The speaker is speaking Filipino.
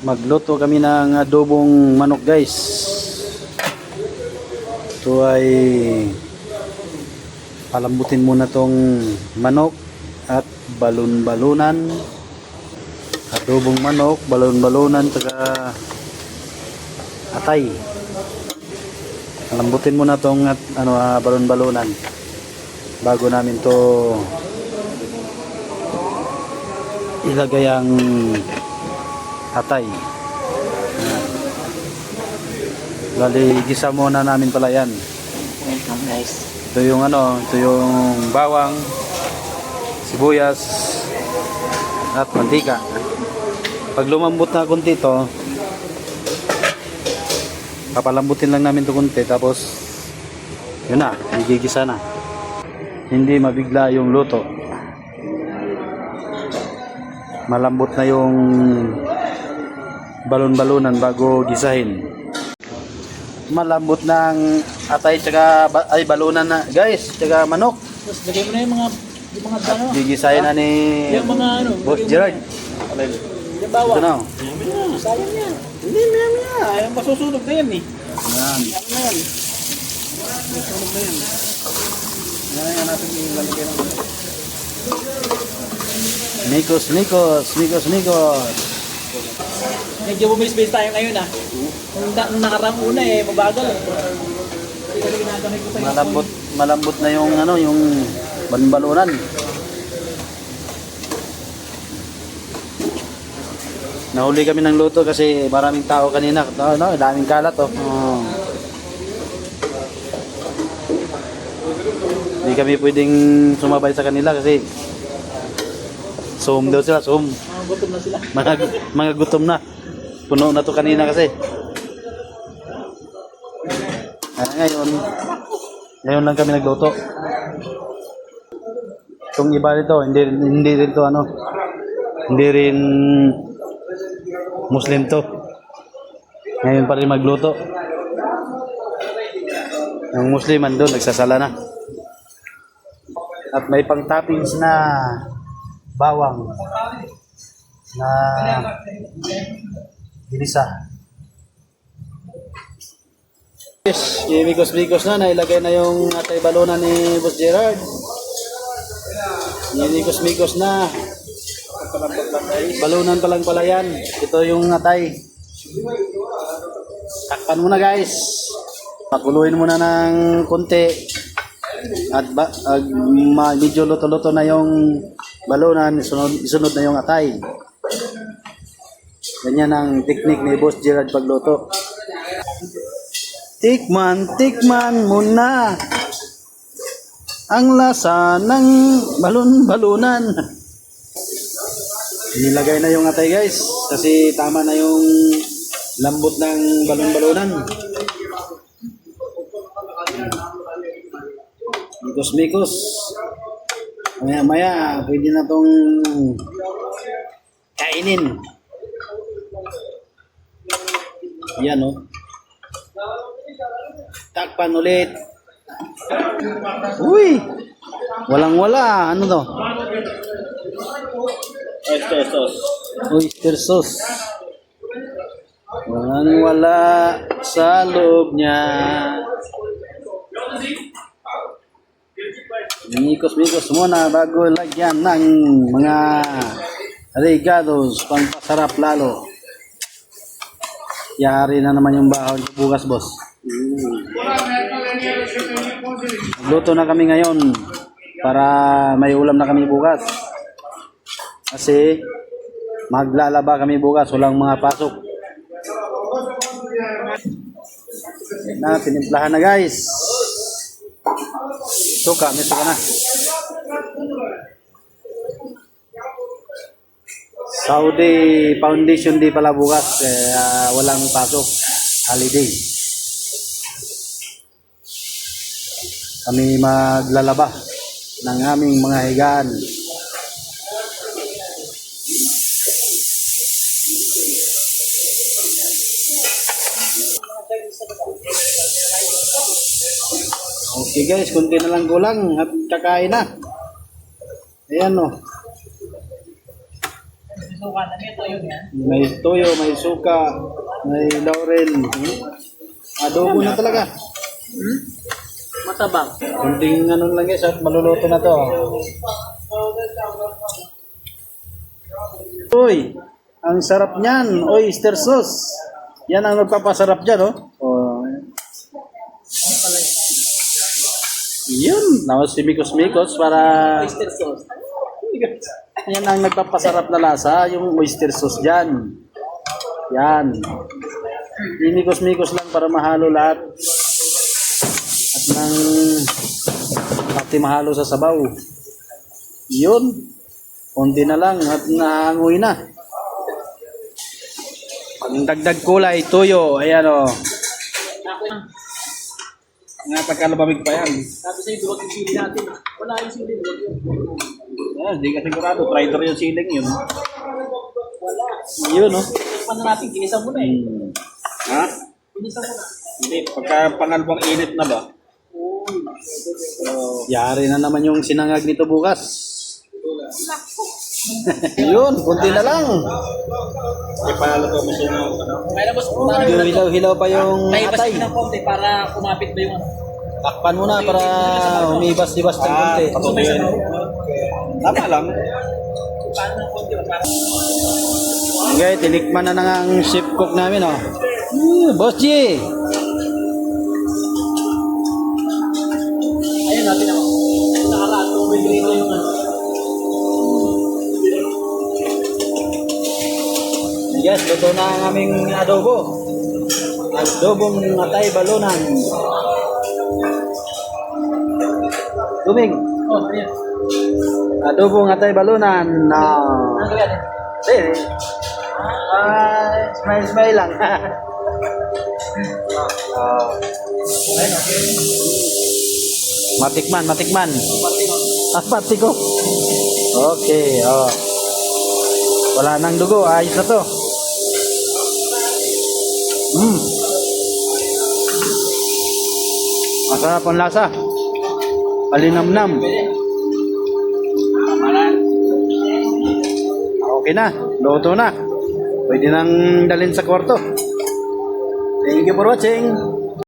Magluto kami ng adobong manok guys. Ito ay palambutin muna tong manok at balon-balunan. Adobong manok, balon-balunan, saka atay. Palambutin muna tong balon-balunan bago namin to ilagay ang atay. Bali, gisa muna namin pala yan. Welcome guys. Ito yung ito yung bawang, sibuyas, at mantika. Pag lumambot na konti ito, papalambutin lang namin ito konti, tapos yun na, igigisa na. Hindi mabigla yung luto. Malambot na yung balon-balunan bago gisahin. Malambot ng atay tsaka balunan na guys, tsaka manok. Tapos lagay mo na yung mga ano. Gigisahin na ni Yung mga Boss Gerard. Yung bawang. Ito na. Sayang yan. Hindi, maya. Ayaw masusunog na yan eh. Yan. Ano na yan? Masusunog na yan. Yan natin yung lalagay ng Mikos. medyo bumilis-bilis tayo ngayon ah. Nung nakarang una mabagal eh. Malambot na yung yung balon-balunan. Nahuli kami ng luto kasi maraming tao kanina. Daming kalat oh. Hindi kami pwedeng sumabay sa kanila kasi daw sila, Gutom na sila. mga gutom na. Puno na to kanina kasi. Ngayon lang kami nagluto. Itong iba nito, hindi rin to hindi rin Muslim to. Ngayon pa rin magluto. Yung Muslim andun, nagsasala na. At may pang toppings na bawang na ginisa. Yes, imikos-mikos na, nailagay na yung atay balunan ni Boss Gerard. Imikos-mikos na. Balunan pa lang pala yan. Ito yung atay. Takpan muna guys. Pakuluin muna ng konti. At medyo luto-luto na yung balunan, isunod na yung atay. Ganyan ang teknik ni Boss Gerard pagluto. Tikman muna ang lasa ng balon-balunan. Nilagay na yung atay guys kasi tama na yung lambot ng balon-balunan. Mikos-mikos. Maya-maya pwede na tong kainin. Yan oh. Takpan ulit. Uy! Walang-wala. Ano to? Oyster sauce. Walang-wala sa loob niya. Mikos-mikos muna bago lagyan ng mga regalos pangpasarap lalo. Yari na naman yung baon bukas, boss. Luto na kami ngayon para may ulam na kami bukas. Kasi maglalaba kami bukas, walang mga pasok. Na tinimplahan na guys. Suka, may suka na. Saudi Foundation Day pala bukas, walang pasok, holiday. Kami maglalaba ng aming mga higaan. Okay guys, kunti na lang kulang at kakain na. Ayan o. May toyo, may suka, may laurel. Adobo na talaga. Matabang. Kunting ano lang guys at maluluto na to. Uy, ang sarap niyan. Oyster sauce. Yan ang nagpapasarap dyan, oh. Oh. Yun. Tapos si Mikos para... Oyster sauce. Yan ang nagpapasarap na lasa, yung oyster sauce dyan. Yan. Minikos-mikos lang para mahalo lahat. At nang pati mahalo sa sabaw. Yun. Konti na lang at nahangoy na. Ang dagdag kulay, tuyo. Ayan o. Nga pagkalabamig pa yan. Sabi sa'yo, duwag yung sili natin. Wala yung sili, duwag yun. Hindi ka sigurado. Traitor yung siling yun. Yun o. Paano natin? Ginisan mo na eh. Ha? Ginisan mo na. Hindi. Pagka pangalawang init na ba? Yari na naman yung sinangag nito bukas. Yun, kunti na lang. Ipalato mo siya ng ano? Kaya boss, Yung hilaw-hilaw pa yung may atay. ng konti para kumapit ba yung ano? Takpan muna para umibas-ibas ng konti. Tama lang. Paano ng konti? Okay, tinikman na nga ang chef cook namin, oh. Boss G! Ayun natin ako. Nakaraan ko, may ganito yung ano. Yes, luto na ang aming adobo. Adobong atay balunan. Tuming. Oh, ayan. Adobong atay balunan. Na. Ano yan eh? Sige. Smile lang. Ayun, okay. Matikman. Pati mo. Pati ko. Okay, oh. Wala nang dugo, ayos na to. Masarap ang lasa. Palinamnam. Okay na, luto na. Pwede nang dalhin sa kwarto. Thank you for watching.